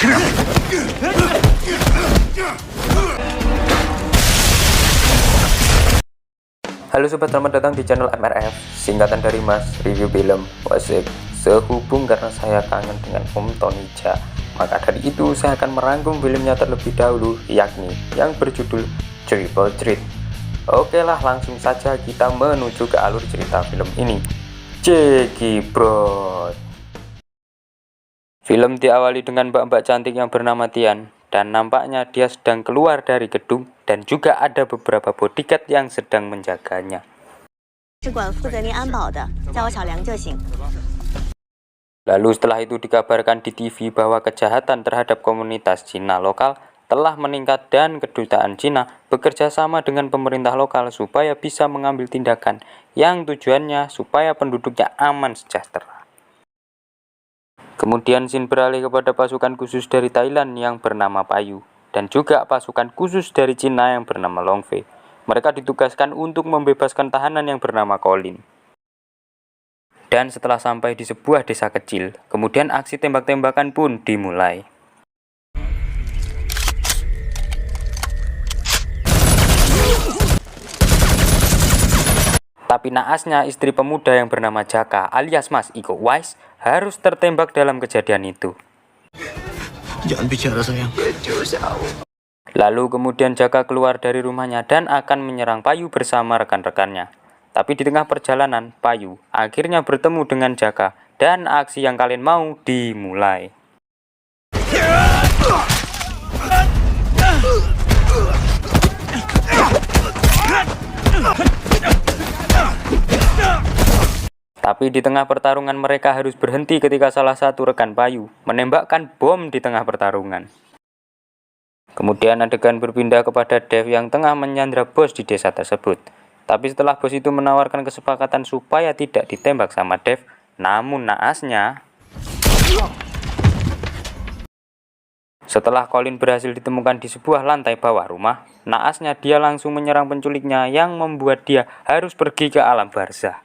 Halo sobat, selamat datang di channel MRF, singkatan dari Mas Review Film. Wasik, sehubung karena saya kangen dengan Om Tonija, maka dari itu saya akan merangkum filmnya terlebih dahulu, yakni yang berjudul Triple Threat. Oke lah, langsung saja kita menuju ke alur cerita film ini. Cekibrot. Film diawali dengan mbak-mbak cantik yang bernama Tian, dan nampaknya dia sedang keluar dari gedung dan juga ada beberapa bodyguard yang sedang menjaganya. Lalu setelah itu dikabarkan di TV bahwa kejahatan terhadap komunitas Cina lokal telah meningkat dan kedutaan Cina bekerja sama dengan pemerintah lokal supaya bisa mengambil tindakan yang tujuannya supaya penduduknya aman sejahtera. Kemudian scene beralih kepada pasukan khusus dari Thailand yang bernama Payu dan juga pasukan khusus dari Cina yang bernama Long Fei. Mereka ditugaskan untuk membebaskan tahanan yang bernama Colin. Dan setelah sampai di sebuah desa kecil, kemudian aksi tembak-tembakan pun dimulai. Tapi naasnya istri pemuda yang bernama Jaka alias Mas Iko Uwais harus tertembak dalam kejadian itu. Jangan bicara sayang. Lalu kemudian Jaka keluar dari rumahnya dan akan menyerang Payu bersama rekan-rekannya. Tapi di tengah perjalanan, Payu akhirnya bertemu dengan Jaka dan aksi yang kalian mau dimulai. Tapi di tengah pertarungan mereka harus berhenti ketika salah satu rekan Payu menembakkan bom di tengah pertarungan. Kemudian adegan berpindah kepada Dev yang tengah menyandra bos di desa tersebut. Tapi setelah bos itu menawarkan kesepakatan supaya tidak ditembak sama Dev, namun naasnya setelah Colin berhasil ditemukan di sebuah lantai bawah rumah, naasnya dia langsung menyerang penculiknya yang membuat dia harus pergi ke alam barzah.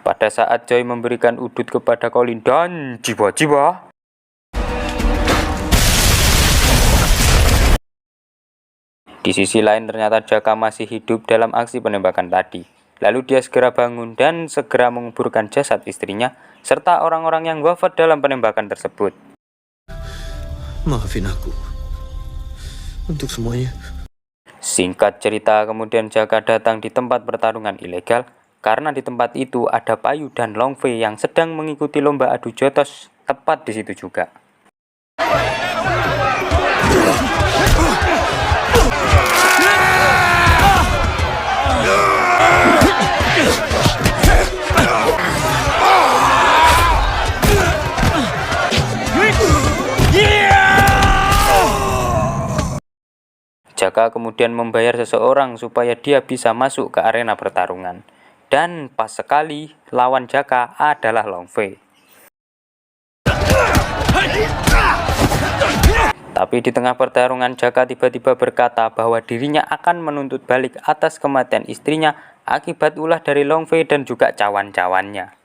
Pada saat Joy memberikan udut kepada Colin dan jiwa-jiwa, di sisi lain ternyata Jaka masih hidup dalam aksi penembakan tadi. Lalu dia segera bangun dan segera menguburkan jasad istrinya serta orang-orang yang wafat dalam penembakan tersebut. Maafin aku untuk semuanya. Singkat cerita, kemudian Jaka datang di tempat pertarungan ilegal karena di tempat itu ada Payu dan Long Fei yang sedang mengikuti lomba adu jotos tepat di situ juga. Jaka kemudian membayar seseorang supaya dia bisa masuk ke arena pertarungan. Dan pas sekali lawan Jaka adalah Long Fei. Tapi di tengah pertarungan Jaka tiba-tiba berkata bahwa dirinya akan menuntut balik atas kematian istrinya akibat ulah dari Long Fei dan juga cawan-cawannya.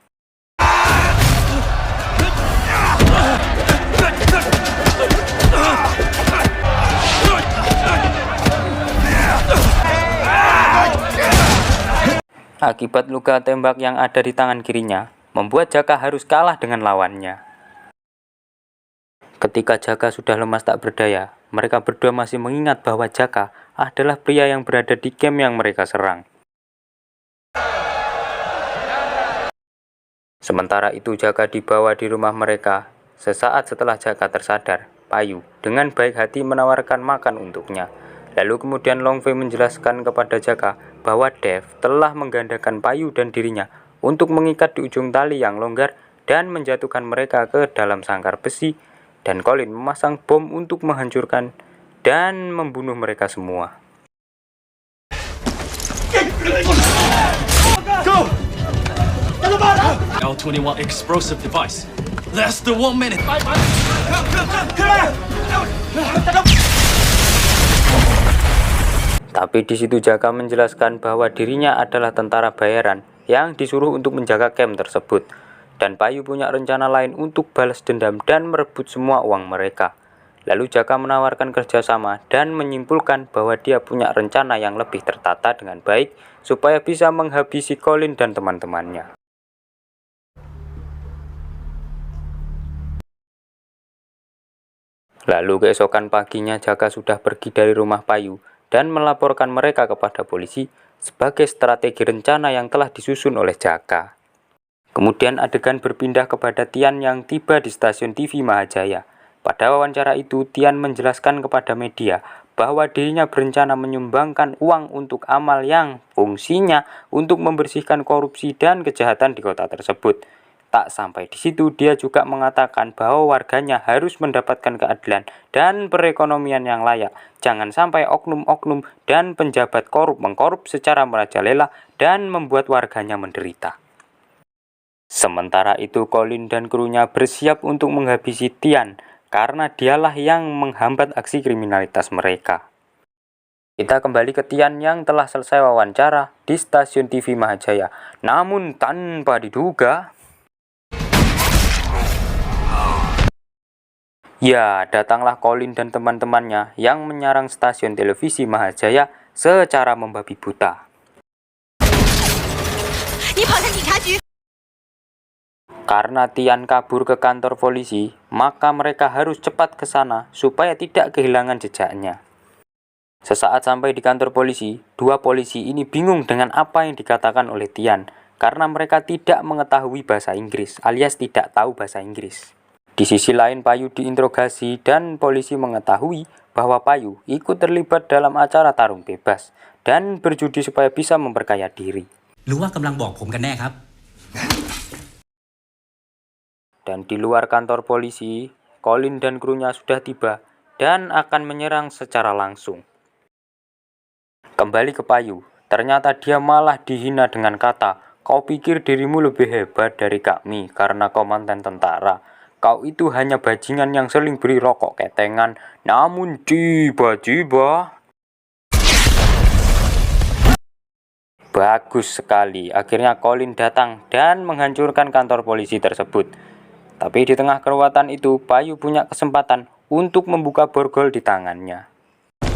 Akibat luka tembak yang ada di tangan kirinya, membuat Jaka harus kalah dengan lawannya. Ketika Jaka sudah lemas tak berdaya, mereka berdua masih mengingat bahwa Jaka adalah pria yang berada di camp yang mereka serang. Sementara itu Jaka dibawa di rumah mereka. Sesaat setelah Jaka tersadar, Payu dengan baik hati menawarkan makan untuknya. Lalu kemudian Long Fei menjelaskan kepada Jaka bahwa Dev telah menggandakan Payu dan dirinya untuk mengikat di ujung tali yang longgar dan menjatuhkan mereka ke dalam sangkar besi, dan Colin memasang bom untuk menghancurkan dan membunuh mereka semua. Go! L21 explosive device. That's the 1 minute. Tapi di situ Jaka menjelaskan bahwa dirinya adalah tentara bayaran yang disuruh untuk menjaga camp tersebut. Dan Payu punya rencana lain untuk balas dendam dan merebut semua uang mereka. Lalu Jaka menawarkan kerjasama dan menyimpulkan bahwa dia punya rencana yang lebih tertata dengan baik supaya bisa menghabisi Colin dan teman-temannya. Lalu keesokan paginya Jaka sudah pergi dari rumah Payu dan melaporkan mereka kepada polisi sebagai strategi rencana yang telah disusun oleh Jaka. Kemudian adegan berpindah kepada Tian yang tiba di stasiun TV Mahajaya. Pada wawancara itu, Tian menjelaskan kepada media bahwa dirinya berencana menyumbangkan uang untuk amal yang fungsinya untuk membersihkan korupsi dan kejahatan di kota tersebut. Tak sampai di situ, dia juga mengatakan bahwa warganya harus mendapatkan keadilan dan perekonomian yang layak. Jangan sampai oknum-oknum dan penjabat korup mengkorup secara merajalela dan membuat warganya menderita. Sementara itu, Colin dan krunya bersiap untuk menghabisi Tian karena dialah yang menghambat aksi kriminalitas mereka. Kita kembali ke Tian yang telah selesai wawancara di stasiun TV Mahajaya. Namun tanpa diduga, ya, datanglah Colin dan teman-temannya yang menyerang stasiun televisi Mahajaya secara membabi buta. Karena Tian kabur ke kantor polisi, maka mereka harus cepat ke sana supaya tidak kehilangan jejaknya. Sesaat sampai di kantor polisi, dua polisi ini bingung dengan apa yang dikatakan oleh Tian karena mereka tidak mengetahui bahasa Inggris alias tidak tahu bahasa Inggris. Di sisi lain, Payu diinterogasi dan polisi mengetahui bahwa Payu ikut terlibat dalam acara tarung bebas dan berjudi supaya bisa memperkaya diri. หรือว่ากำลังบอกผมกันแน่ครับ Dan di luar kantor polisi, Colin dan krunya sudah tiba dan akan menyerang secara langsung. Kembali ke Payu, ternyata dia malah dihina dengan kata, "Kau pikir dirimu lebih hebat dari kami karena kau mantan tentara. Kau itu hanya bajingan yang seling beri rokok ketengan, namun tiba-tiba..." Bagus sekali, akhirnya Colin datang dan menghancurkan kantor polisi tersebut. Tapi di tengah keruwetan itu, Payu punya kesempatan untuk membuka borgol di tangannya.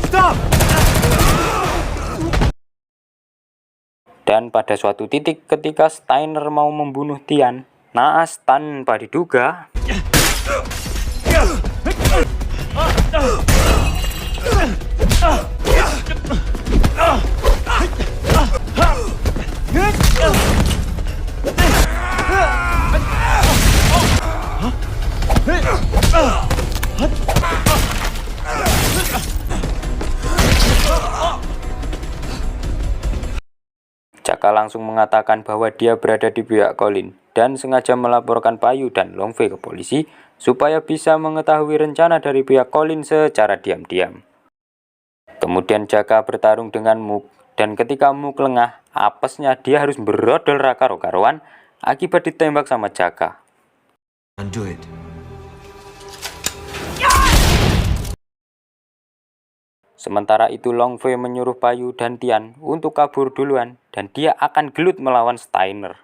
Stop! Dan pada suatu titik ketika Steiner mau membunuh Tian, naas tanpa diduga, Jaka langsung mengatakan bahwa dia berada di pihak Colin dan sengaja melaporkan Payu dan Longfei ke polisi supaya bisa mengetahui rencana dari pihak Colin secara diam-diam. Kemudian Jaka bertarung dengan Mook dan ketika Mook lengah, apesnya dia harus berodol raka-rokaruan akibat ditembak sama Jaka. Undo it. Sementara itu Longfei menyuruh Payu dan Tian untuk kabur duluan dan dia akan gelut melawan Steiner.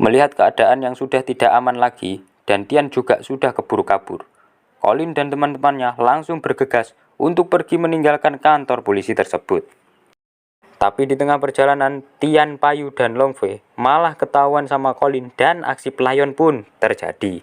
Melihat keadaan yang sudah tidak aman lagi dan Tian juga sudah keburu kabur, Colin dan teman-temannya langsung bergegas untuk pergi meninggalkan kantor polisi tersebut. Tapi di tengah perjalanan, Tian, Payu, dan Longfei malah ketahuan sama Colin dan aksi pelayon pun terjadi.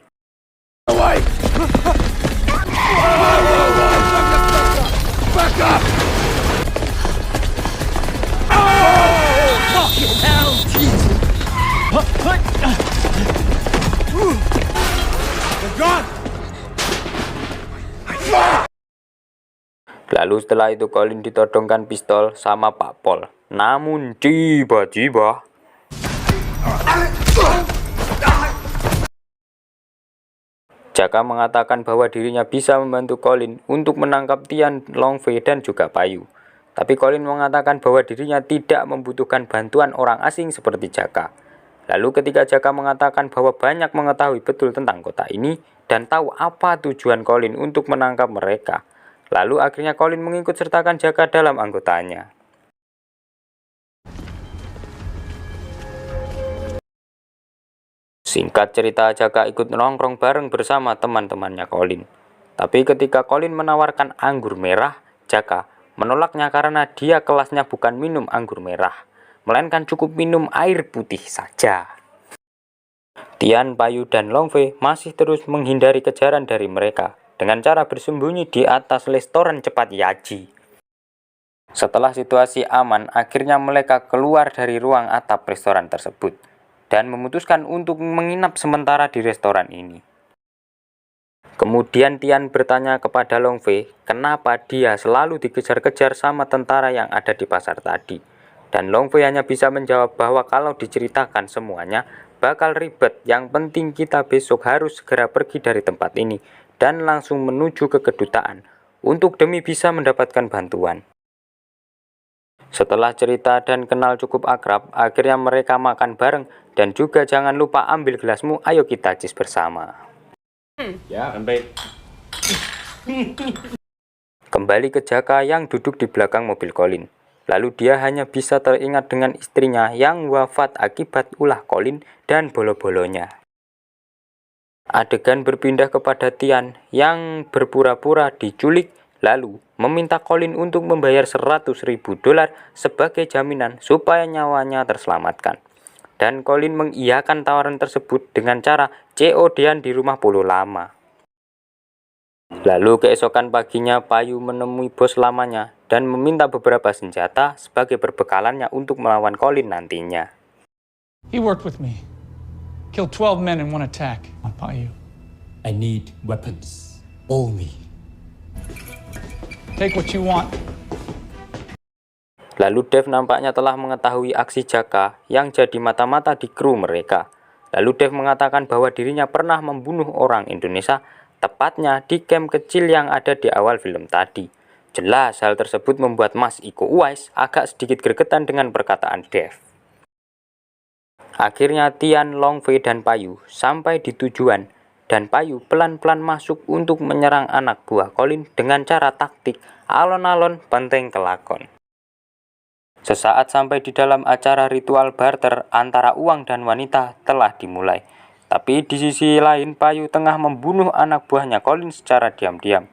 Lalu setelah itu Colin ditodongkan pistol sama Pak Pol. Namun tiba-tiba Jaka mengatakan bahwa dirinya bisa membantu Colin untuk menangkap Tian, Longfei, dan juga Payu. Tapi Colin mengatakan bahwa dirinya tidak membutuhkan bantuan orang asing seperti Jaka. Lalu ketika Jaka mengatakan bahwa banyak mengetahui betul tentang kota ini dan tahu apa tujuan Colin untuk menangkap mereka, lalu akhirnya Colin mengikut sertakan Jaka dalam anggotanya. Singkat cerita, Jaka ikut nongkrong bareng bersama teman-temannya Colin. Tapi ketika Colin menawarkan anggur merah, Jaka menolaknya karena dia kelasnya bukan minum anggur merah, melainkan cukup minum air putih saja. Tian, Payu, dan Long Fei masih terus menghindari kejaran dari mereka dengan cara bersembunyi di atas restoran cepat Yaji. Setelah situasi aman, akhirnya mereka keluar dari ruang atap restoran tersebut dan memutuskan untuk menginap sementara di restoran ini. Kemudian Tian bertanya kepada Long Fei kenapa dia selalu dikejar-kejar sama tentara yang ada di pasar tadi. Dan Long Fei hanya bisa menjawab bahwa kalau diceritakan semuanya bakal ribet, yang penting kita besok harus segera pergi dari tempat ini dan langsung menuju ke kedutaan untuk demi bisa mendapatkan bantuan. Setelah cerita dan kenal cukup akrab, akhirnya mereka makan bareng dan juga jangan lupa ambil gelasmu, ayo kita cis bersama. Ya, baik. Kembali ke Jaka yang duduk di belakang mobil Colin. Lalu dia hanya bisa teringat dengan istrinya yang wafat akibat ulah Colin dan bolo-bolonya. Adegan berpindah kepada Tian yang berpura-pura diculik lalu meminta Colin untuk membayar $100.000 sebagai jaminan supaya nyawanya terselamatkan. Dan Colin mengiyakan tawaran tersebut dengan cara COD-an di rumah Polo lama. Lalu keesokan paginya Payu menemui bos lamanya dan meminta beberapa senjata sebagai perbekalannya untuk melawan Colin nantinya. He worked with me. Killed 12 men in one attack. Payu. I need weapons. All me. Take what you want. Lalu Dev nampaknya telah mengetahui aksi Jaka yang jadi mata-mata di kru mereka. Lalu Dev mengatakan bahwa dirinya pernah membunuh orang Indonesia, tepatnya di camp kecil yang ada di awal film tadi. Jelas hal tersebut membuat Mas Iko Uwais agak sedikit gregetan dengan perkataan Dev. Akhirnya Tian, Long Fei, dan Payu sampai di tujuan dan Payu pelan-pelan masuk untuk menyerang anak buah Colin dengan cara taktik alon-alon benteng kelakon. Sesaat sampai di dalam acara ritual barter antara uang dan wanita telah dimulai. Tapi di sisi lain Payu tengah membunuh anak buahnya Colin secara diam-diam.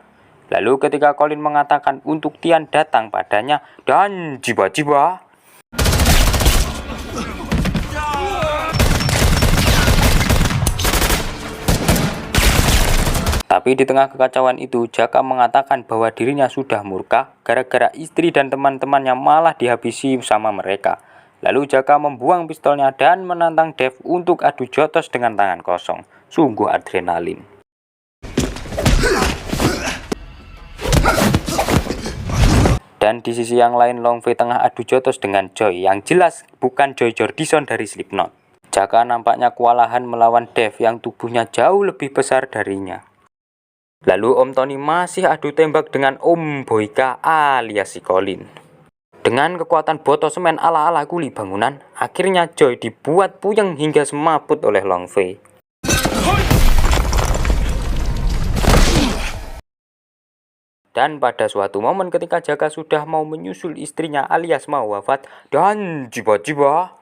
Lalu ketika Colin mengatakan untuk Tian datang padanya dan jiba-jiba, tapi di tengah kekacauan itu Jaka mengatakan bahwa dirinya sudah murka gara-gara istri dan teman-temannya malah dihabisi sama mereka. Lalu Jaka membuang pistolnya dan menantang Dev untuk adu jotos dengan tangan kosong. Sungguh adrenalin. Dan di sisi yang lain Long Fei tengah adu jotos dengan Joy yang jelas bukan Joy Jordison dari Slipknot. Jaka nampaknya kewalahan melawan Dev yang tubuhnya jauh lebih besar darinya. Lalu Om Tony masih adu tembak dengan Om Boyka alias si Colin. Dengan kekuatan botol semen ala-ala kuli bangunan, akhirnya Joy dibuat puyeng hingga semaput oleh Long Fei. Dan pada suatu momen ketika Jaka sudah mau menyusul istrinya alias mau wafat, dan jiba-jiba,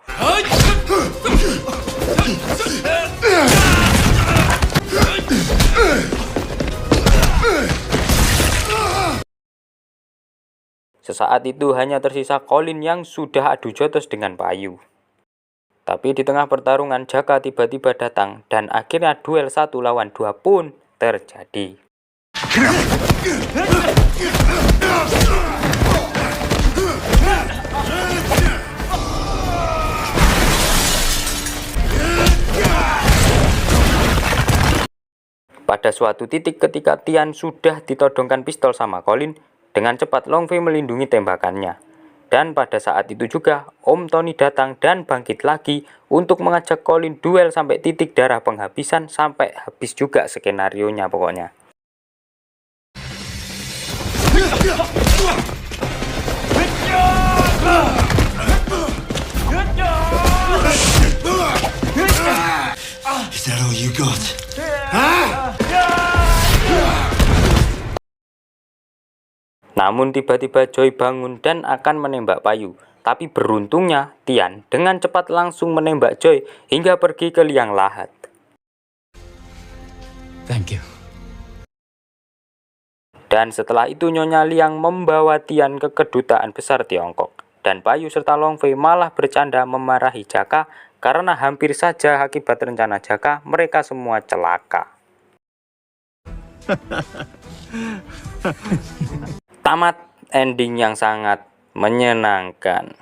sesaat itu hanya tersisa Colin yang sudah adu jotos dengan Payu. Tapi di tengah pertarungan Jaka tiba-tiba datang dan akhirnya duel 1 lawan 2 pun terjadi. Pada suatu titik ketika Tian sudah ditodongkan pistol sama Colin, dengan cepat Long Fei melindungi tembakannya. Dan pada saat itu juga Om Tony datang dan bangkit lagi untuk mengajak Colin duel sampai titik darah penghabisan sampai habis juga skenarionya pokoknya. that all you got? Namun tiba-tiba Joy bangun dan akan menembak Payu. Tapi beruntungnya Tian dengan cepat langsung menembak Joy hingga pergi ke liang lahat. Thank you. Dan setelah itu Nyonya Liang membawa Tian ke kedutaan besar Tiongkok. Dan Payu serta Long Fei malah bercanda memarahi Jaka karena hampir saja akibat rencana Jaka mereka semua celaka. Tamat ending yang sangat menyenangkan.